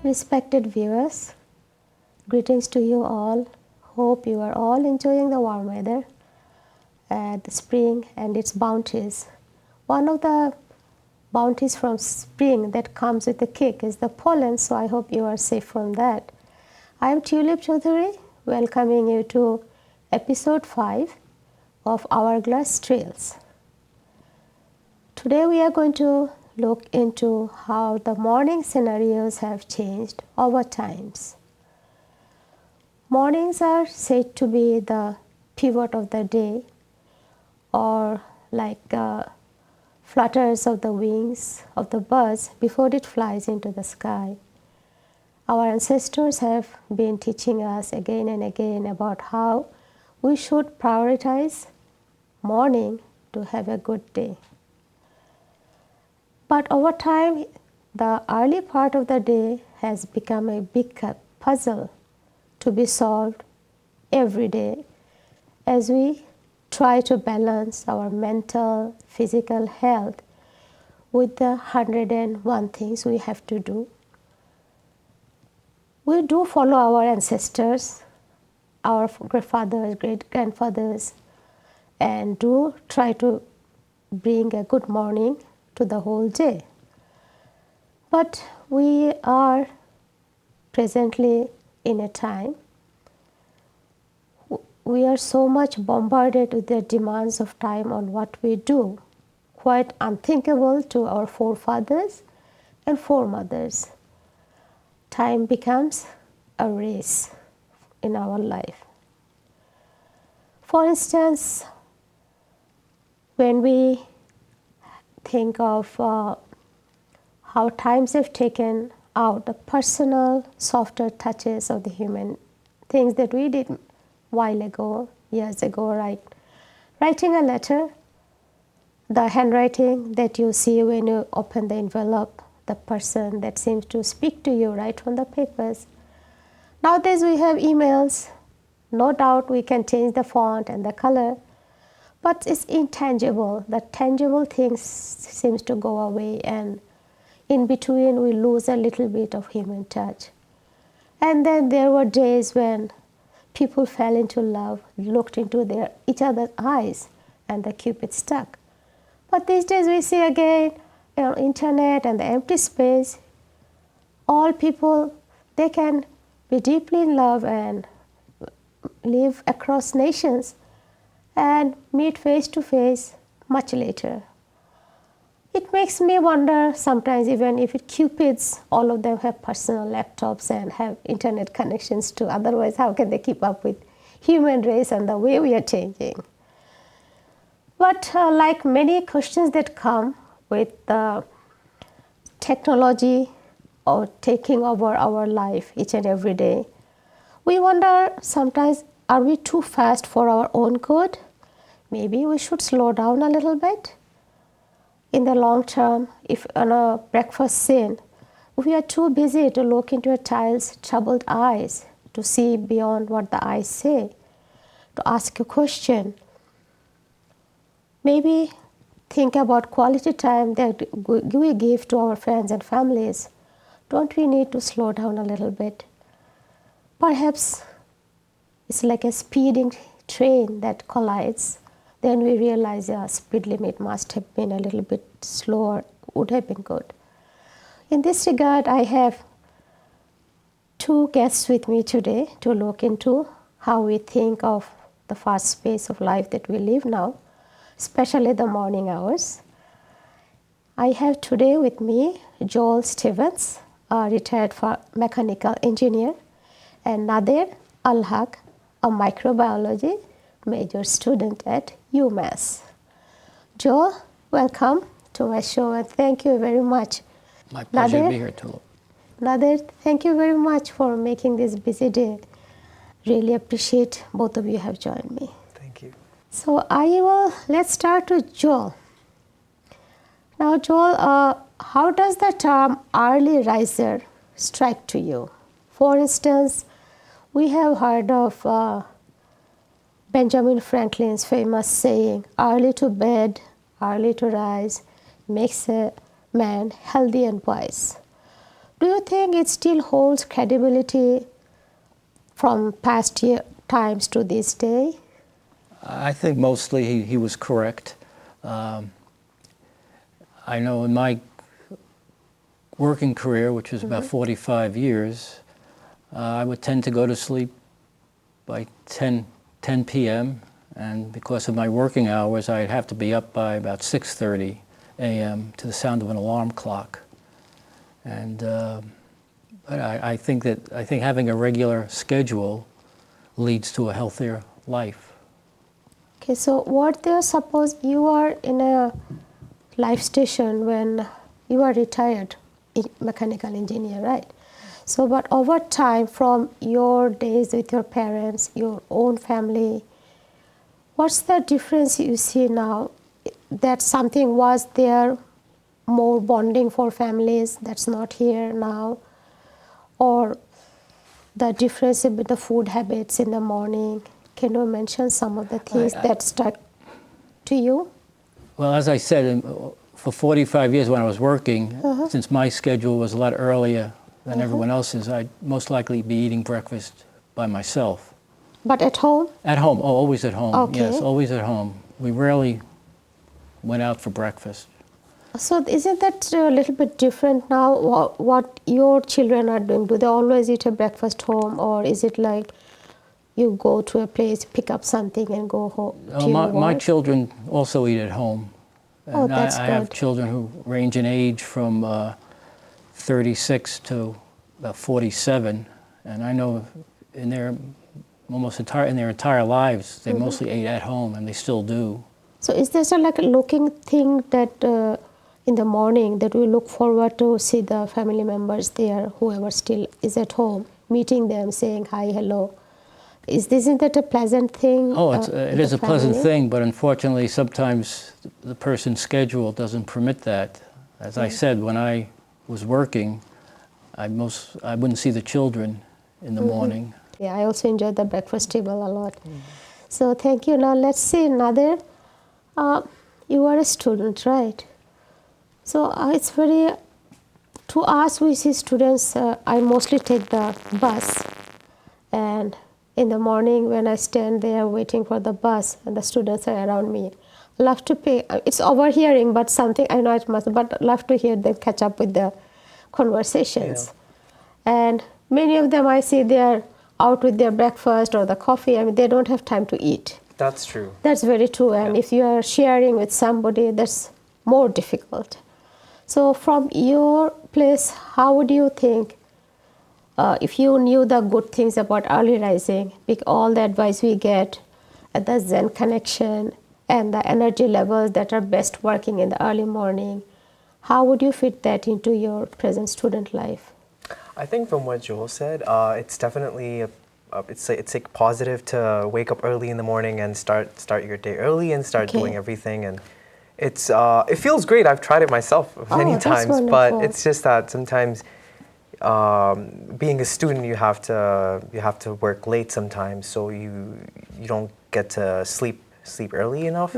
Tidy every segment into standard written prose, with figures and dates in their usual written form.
Respected viewers, greetings to you all. Hope you are all enjoying the warm weather and the spring and its bounties. One of the bounties from spring that comes with a kick is the pollen, so I hope you are safe from that. I am Tulip Chaudhary, welcoming you to episode 5 of Hourglass Trails. Today we are going to look into how the morning scenarios have changed over times. Mornings are said to be the pivot of the day, or like flutters of the wings of the birds before it flies into the sky. Our ancestors have been teaching us again and again about how we should prioritize morning to have a good day. But over time, the early part of the day has become a big puzzle to be solved every day as we try to balance our mental, physical health with the 101 things we have to do. We do follow our ancestors, our grandfathers, great-grandfathers, and do try to bring a good morning to the whole day. But we are presently in a time we are so much bombarded with the demands of time on what we do, quite unthinkable to our forefathers and foremothers. Time becomes a race in our life. For instance, when we think of how times have taken out the personal, softer touches of the human things that we did while ago, years ago, right? Writing a letter, the handwriting that you see when you open the envelope, the person that seems to speak to you right from the papers. Nowadays we have emails. No doubt we can change the font and the color, but it's intangible. The tangible things seems to go away, and in between we lose a little bit of human touch. And then there were days when people fell into love, looked into each other's eyes, and the cupid stuck. But these days we see again, internet and the empty space. All people, they can be deeply in love and live across nations and meet face to face much later. It makes me wonder sometimes, even if cupids, all of them have personal laptops and have internet connections too. Otherwise, how can they keep up with human race and the way we are changing? But like many questions that come with technology or taking over our life each and every day, we wonder sometimes, are we too fast for our own good? Maybe we should slow down a little bit. In the long term, if on a breakfast scene, we are too busy to look into a child's troubled eyes, to see beyond what the eyes say, to ask a question. Maybe think about quality time that we give to our friends and families. Don't we need to slow down a little bit? Perhaps it's like a speeding train that collides. Then we realize the speed limit must have been a little bit slower, would have been good. In this regard, I have two guests with me today to look into how we think of the fast pace of life that we live now, especially the morning hours. I have today with me Joel Stevens, a retired mechanical engineer, and Nader Al-Haq, a microbiology major student at UMass. Joel, welcome to my show, and thank you very much. My pleasure to be here, Tulip. Nader, thank you very much for making this busy day. Really appreciate both of you have joined me. Thank you. So let's start with Joel. Now, Joel, how does the term early riser strike to you? For instance, we have heard of Benjamin Franklin's famous saying, early to bed, early to rise, makes a man healthy and wise. do you think it still holds credibility from past times to this day? I think mostly he was correct. I know in my working career, which was about 45 years, I would tend to go to sleep by 10 p.m. And because of my working hours, I'd have to be up by about 6:30 a.m. to the sound of an alarm clock. And but I think having a regular schedule leads to a healthier life. Okay, so what there, suppose you are in a life station when you are retired mechanical engineer, right? So, but over time, from your days with your parents, your own family, what's the difference you see now? That something was there, more bonding for families, that's not here now, or the difference in the food habits in the morning. Can you mention some of the things that stuck to you? Well, as I said, for 45 years when I was working, since my schedule was a lot earlier than everyone else's, I'd most likely be eating breakfast by myself. But at home? At home, always at home. Okay. Yes, always at home. We rarely went out for breakfast. So isn't that a little bit different now, what your children are doing? Do they always eat a breakfast home, or is it like you go to a place, pick up something and go home to your work? My children also eat at home. And that's I good. have children who range in age from 36 to about 47, and I know in their entire lives they mostly ate at home, and they still do. So is there some like a looking thing that in the morning that we look forward to see the family members there, whoever still is at home, meeting them, saying hi, hello? Isn't that a pleasant thing? Oh, it is a pleasant thing, but unfortunately sometimes the person's schedule doesn't permit that. As I said, when I was working, I wouldn't see the children in the morning. Yeah, I also enjoyed the breakfast table a lot. So thank you. Now let's see, Nader, you are a student, right? So it's very, to us we see students, I mostly take the bus, and in the morning when I stand there waiting for the bus and the students are around me, I love to pay, it's overhearing, but something, I know it must, but I love to hear them catch up with the conversations. Yeah. And many of them I see they're out with their breakfast or the coffee. I mean, they don't have time to eat. That's true. That's very true. And if you are sharing with somebody, that's more difficult. So from your place, how would you think, if you knew the good things about early rising, all the advice we get at the Zen connection and the energy levels that are best working in the early morning, how would you fit that into your present student life? I think from what Joel said, it's definitely it's like positive to wake up early in the morning and start your day early and start doing everything, and it feels great. I've tried it myself many times, but it's just that sometimes being a student you have to work late sometimes, so you don't get to sleep early enough.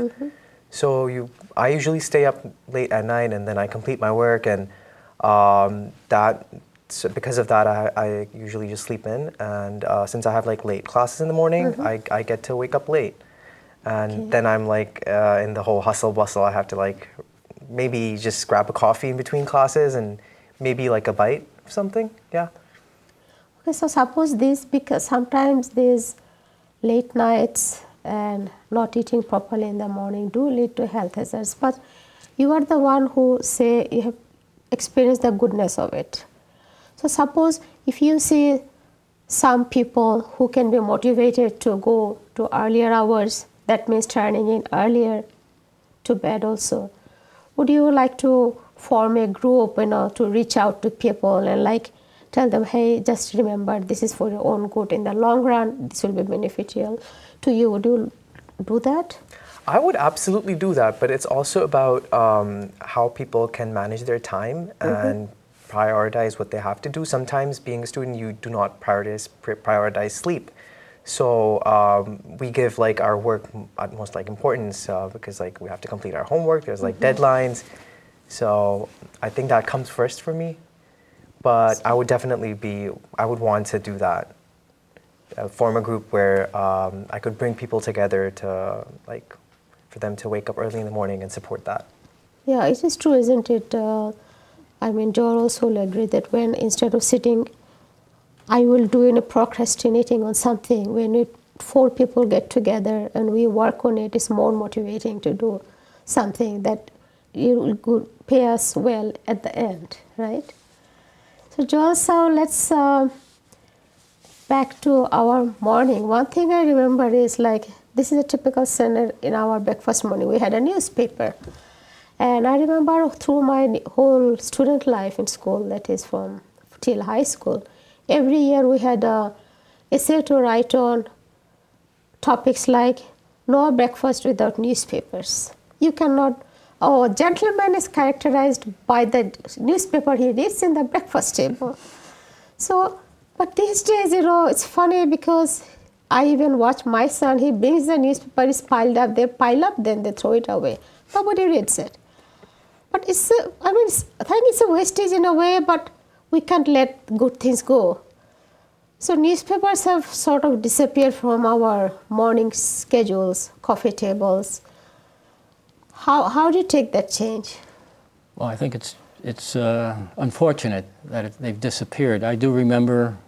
So I usually stay up late at night and then I complete my work, and so because of that, I usually just sleep in, and since I have like late classes in the morning, I get to wake up late, and then I'm like in the whole hustle bustle. I have to like maybe just grab a coffee in between classes and maybe like a bite of something. Yeah. Okay, so suppose this, because sometimes these late nights and not eating properly in the morning do lead to health hazards, but you are the one who say you have experienced the goodness of it. So suppose if you see some people who can be motivated to go to earlier hours, that means turning in earlier to bed also. Would you like to form a group, to reach out to people and like tell them, hey, just remember this is for your own good. In the long run, this will be beneficial to you. Would you do that? I would absolutely do that, but it's also about how people can manage their time and prioritize what they have to do. Sometimes being a student, you do not prioritize sleep. So we give like our work utmost like importance because like we have to complete our homework. There's like deadlines. So I think that comes first for me. but I would want to do that. Form a group where I could bring people together to, like, for them to wake up early in the morning and support that. Yeah, it is true, isn't it? I mean, Joel also will agree that when instead of sitting, I will do procrastinating on something. When four people get together and we work on it, it's more motivating to do something that will pay us well at the end, right? So Joel, so let's back to our morning. One thing I remember is like, this is a typical Sunday in our breakfast morning. We had a newspaper. And I remember through my whole student life in school, that is from till high school, every year we had a essay to write on topics like no breakfast without newspapers. You cannot, a gentleman is characterized by the newspaper he reads in the breakfast table. So, but these days, it's funny because I even watch my son, he brings the newspaper, it's piled up, they pile up, then they throw it away. Nobody reads it. But I think it's a wastage in a way, but we can't let good things go. So newspapers have sort of disappeared from our morning schedules, coffee tables. How do you take that change? Well, I think it's unfortunate that they've disappeared. I do remember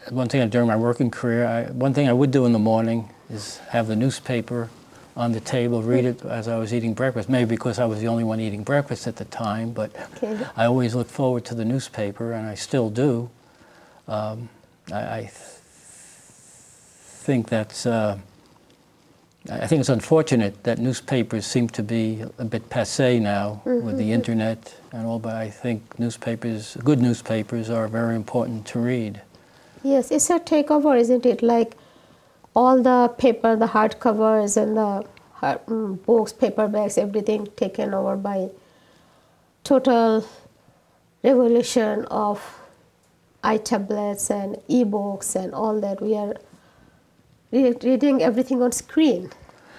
one thing during my working career, one thing I would do in the morning is have the newspaper on the table, read it as I was eating breakfast, maybe because I was the only one eating breakfast at the time, but Okay. I always look forward to the newspaper, and I still do. I think I think it's unfortunate that newspapers seem to be a bit passé now with the internet and all, but I think good newspapers are very important to read. Yes, it's a takeover, isn't it? Like all the paper, the hardcovers and the books, paperbacks, everything taken over by total revolution of iTablets and e-books and all that. We are reading everything on screen,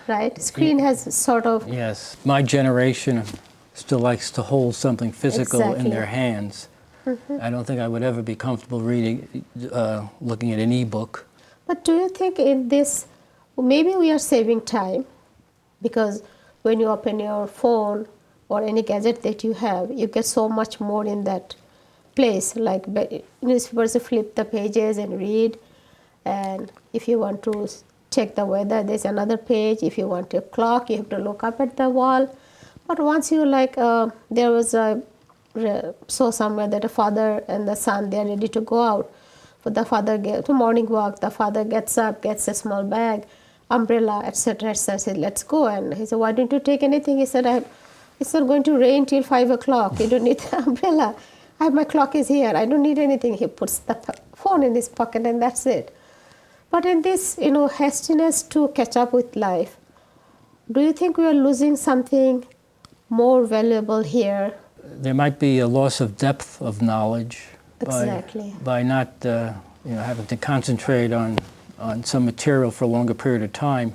right? Screen has sort of... Yes, my generation still likes to hold something physical in their hands. I don't think I would ever be comfortable looking at an e-book. But do you think in this, maybe we are saving time, because when you open your phone or any gadget that you have, you get so much more in that place. Like newspapers, you flip the pages and read, and if you want to check the weather, there's another page. If you want a clock, you have to look up at the wall. But once you there was saw somewhere that a father and the son, they are ready to go out. But the father to morning walk. The father gets up, gets a small bag, umbrella, etc., etc. Said, "Let's go." And he said, "Why don't you take anything?" He said, "It's not going to rain till 5 o'clock. You don't need the umbrella. My clock is here. I don't need anything." He puts the phone in his pocket, and that's it. But in this, hastiness to catch up with life, do you think we are losing something more valuable here? There might be a loss of depth of knowledge. Exactly. By not having to concentrate on some material for a longer period of time.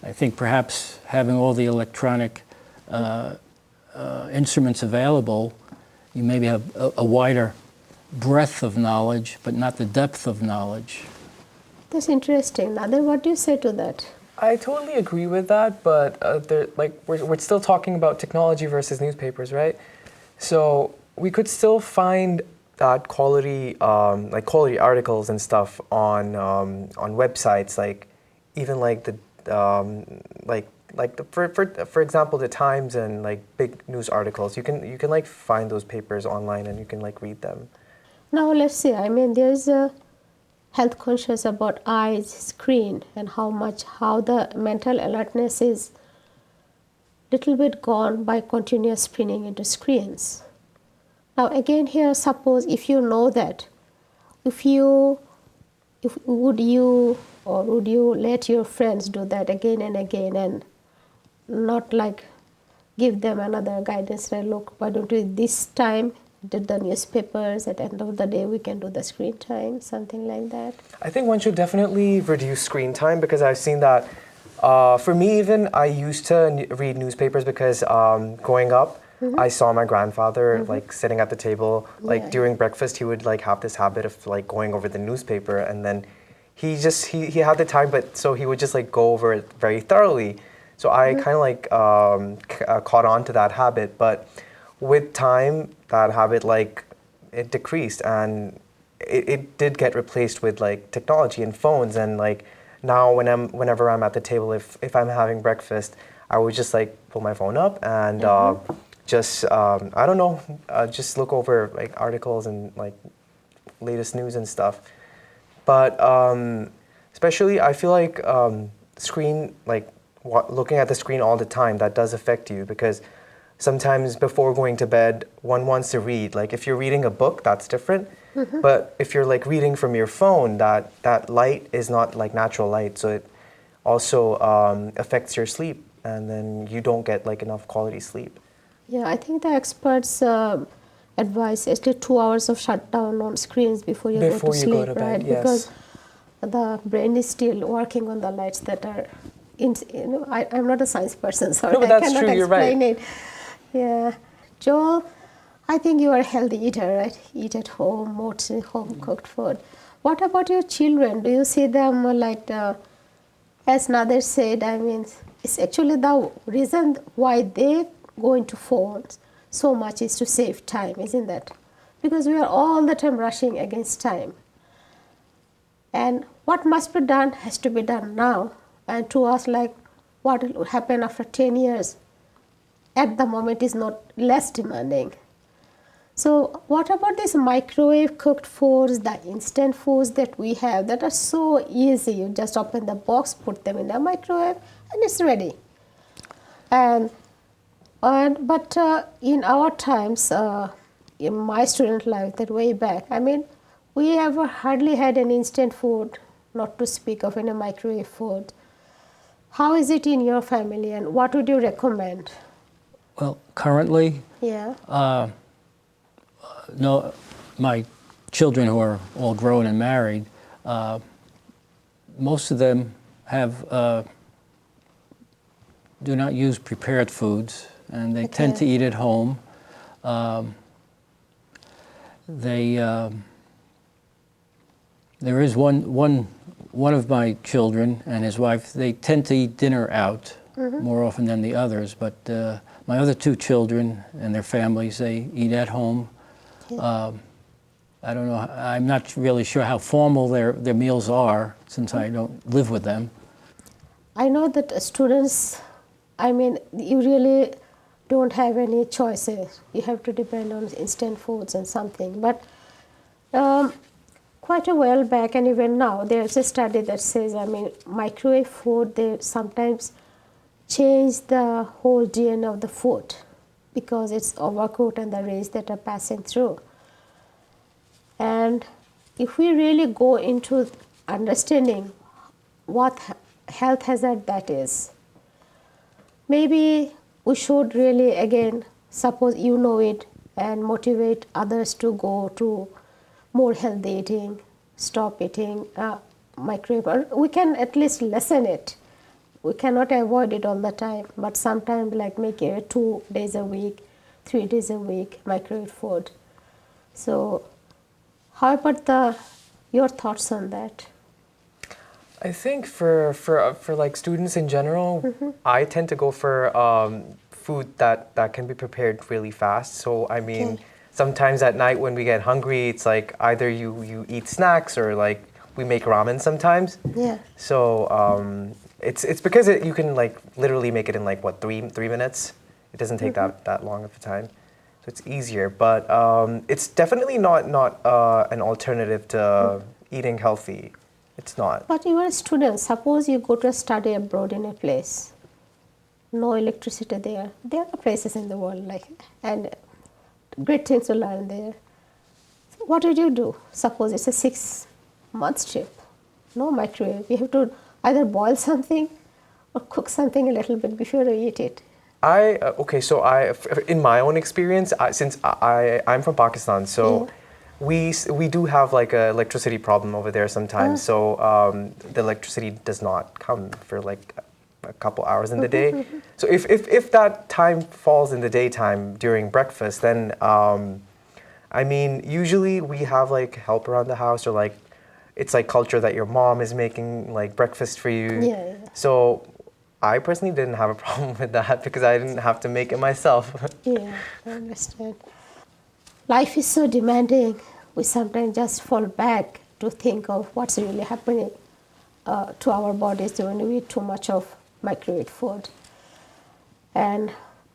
I think perhaps having all the electronic instruments available, you maybe have a wider breadth of knowledge, but not the depth of knowledge. That's interesting. Nader, what do you say to that? I totally agree with that, but we're still talking about technology versus newspapers, right? So we could still find that quality articles and stuff on websites, like even for example, the Times and like big news articles. You can like find those papers online and you can like read them. Now let's see. There's a health conscious about eyes, screen, and how the mental alertness is little bit gone by continuous spinning into screens. Now again here, suppose if you know that, would you let your friends do that again and again and not like give them another guidance, like, look, why don't we this time do the newspapers, at the end of the day we can do the screen time, something like that? I think one should definitely reduce screen time, because I've seen that for me even, I used to read newspapers because growing up, I saw my grandfather like sitting at the table, like Yeah. during breakfast, he would like have this habit of like going over the newspaper, and then he had the time, but so he would just like go over it very thoroughly. So I kind of like caught on to that habit, but with time, that habit like it decreased, and it did get replaced with like technology and phones, and like now whenever I'm at the table, if I'm having breakfast, I would just like pull my phone up and just I don't know, just look over like articles and like latest news and stuff. But especially, I feel like screen, like looking at the screen all the time, that does affect you, because sometimes before going to bed, one wants to read. Like if you're reading a book, that's different. But if you're like reading from your phone, that light is not like natural light, so it also affects your sleep, and then you don't get like enough quality sleep. Yeah, I think the experts advise at least 2 hours of shutdown on screens before you go Before to you sleep, go to bed, right? yes. Because the brain is still working on the lights that are, I'm not a science person, so No, but I that's cannot true, you're right. explain it. Yeah. Joel, I think you are a healthy eater, right? Eat at home, mostly home cooked food. What about your children? Do you see them like, as Nader said, I mean, it's actually the reason why they go into phones so much is to save time, isn't that? Because we are all the time rushing against time. And what must be done has to be done now. And to us, like, what will happen after 10 years at the moment is not less demanding. So what about these microwave cooked foods, the instant foods that we have that are so easy? You just open the box, put them in the microwave, and it's ready. But in our times, in my student life, that way back, I mean, we have hardly had an instant food, not to speak of any microwave food. How is it in your family, and what would you recommend? Well, currently, Yeah. no, my children who are all grown and married, most of them do not use prepared foods, and they tend to Okay. eat at home. There is one of my children and his wife. They tend to eat dinner out more often than the others. But my other two children and their families, they eat at home. I don't know. I'm not really sure how formal their meals are, since I don't live with them. I know that students, I mean, you really don't have any choices. You have to depend on instant foods and something. But quite a while back, and even now, there's a study that says, I mean, microwave food, they sometimes change the whole DNA of the food because it's overcooked and the rays that are passing through. And if we really go into understanding what health hazard that is, maybe we should really, again, suppose you know it, and motivate others to go to more healthy eating, stop eating microwave, or we can at least lessen it. We cannot avoid it all the time, but sometimes like make it 2 days a week, 3 days a week microwave food. So how about your thoughts on that? I think for like students in general, I tend to go for food that can be prepared really fast. So I mean, Okay. sometimes at night when we get hungry, it's like either you eat snacks or like we make ramen sometimes. Yeah. So it's because you can like literally make it in like what 3 minutes. It doesn't take that long of a time, so it's easier. But it's definitely not an alternative to eating healthy. It's not. But you are a student. Suppose you go to study abroad in a place, no electricity there. There are places in the world like, and great things to learn there. So what did you do? Suppose it's a 6 month trip, no microwave. You have to either boil something or cook something a little bit before you eat it. Okay, so in my own experience, since I'm from Pakistan, so we do have like a electricity problem over there sometimes. So the electricity does not come for like a couple hours in the day. So if that time falls in the daytime during breakfast, then I mean, usually we have like help around the house, or like it's like culture that your mom is making like breakfast for you. Yeah. So I personally didn't have a problem with that because I didn't have to make it myself. Yeah, I understand. Life is so demanding, we sometimes just fall back to think of what's really happening to our bodies when we eat too much of microwave food. And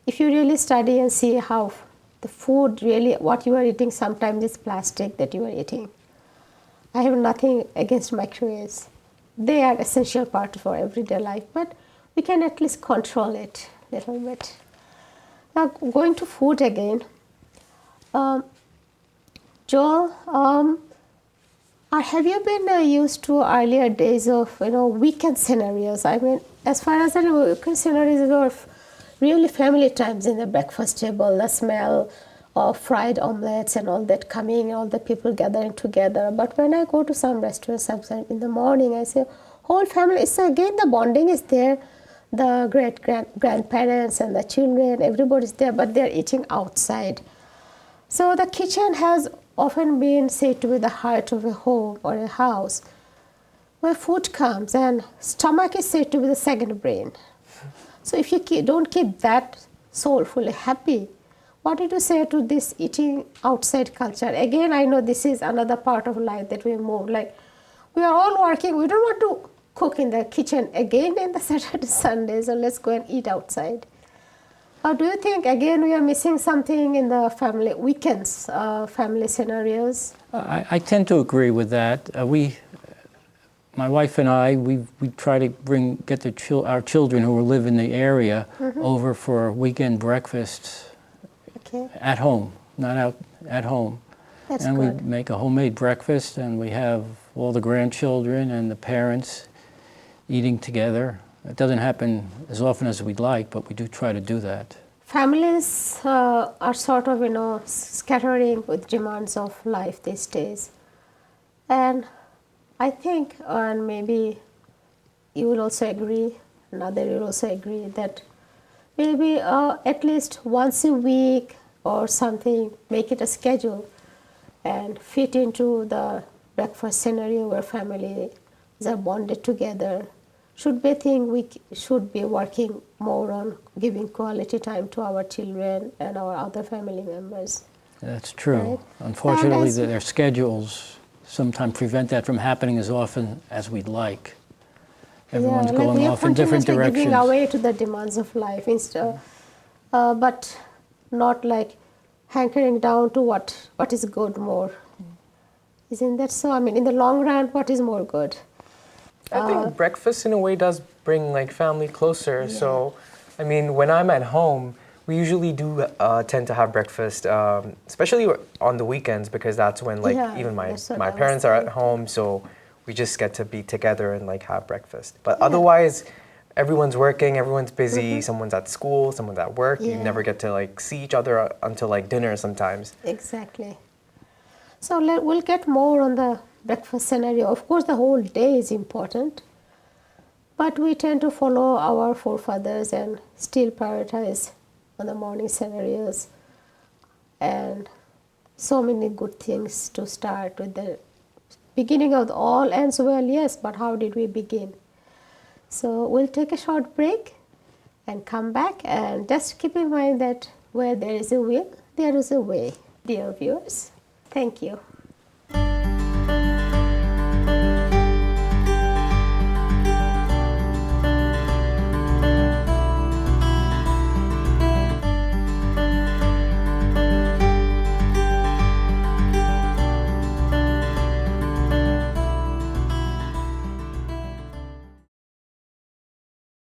if you really study and see how the food really, what you are eating sometimes is plastic that you are eating. I have nothing against microwaves. They are essential part of our everyday life, but we can at least control it a little bit. Now, going to food again, Joel, have you been used to earlier days of weekend scenarios? I mean, as far as I know, weekend scenarios are really family times in the breakfast table, the smell of fried omelets and all that coming, all the people gathering together. But when I go to some restaurants, sometimes in the morning, I say whole family. So again, the bonding is there. The grandparents and the children, everybody's there, but they're eating outside. So the kitchen has often been said to be the heart of a home or a house, where food comes, and stomach is said to be the second brain. So if you don't keep that soulfully happy, what did you say to this eating outside culture? Again, I know this is another part of life that we move. Like, we are all working. We don't want to cook in the kitchen again in the Saturday, Sunday, so let's go and eat outside. Or do you think, again, we are missing something in the family weekends, family scenarios? I tend to agree with that. My wife and I, we try to get our children who live in the area over for weekend breakfasts at home, not out at home. That's and good. We make a homemade breakfast, and we have all the grandchildren and the parents eating together. It doesn't happen as often as we'd like, but we do try to do that. Families are sort of, scattering with demands of life these days. And I think, and maybe you will also agree, Nader will also agree, that maybe at least once a week or something, make it a schedule and fit into the breakfast scenario where families are bonded together. Should be a thing we should be working more on, giving quality time to our children and our other family members. That's true. Right? Unfortunately, their schedules sometimes prevent that from happening as often as we'd like. Everyone's going off in different directions. Giving away to the demands of life, instead, but not like hankering down to what is good more. Isn't that so? I mean, in the long run, what is more good? I think breakfast in a way does bring like family closer. Yeah. So, I mean, when I'm at home, we usually do tend to have breakfast, especially on the weekends, because that's when even my parents are at home, so we just get to be together and like have breakfast. But otherwise, everyone's working, everyone's busy, someone's at school, someone's at work. You never get to like see each other until like dinner sometimes. Exactly. So we'll get more on the breakfast scenario. Of course, the whole day is important, but we tend to follow our forefathers and still prioritize on the morning scenarios. And so many good things to start with. The beginning of all ends well, yes, but how did we begin? So we'll take a short break and come back, and just keep in mind that where there is a will, there is a way, dear viewers. Thank you.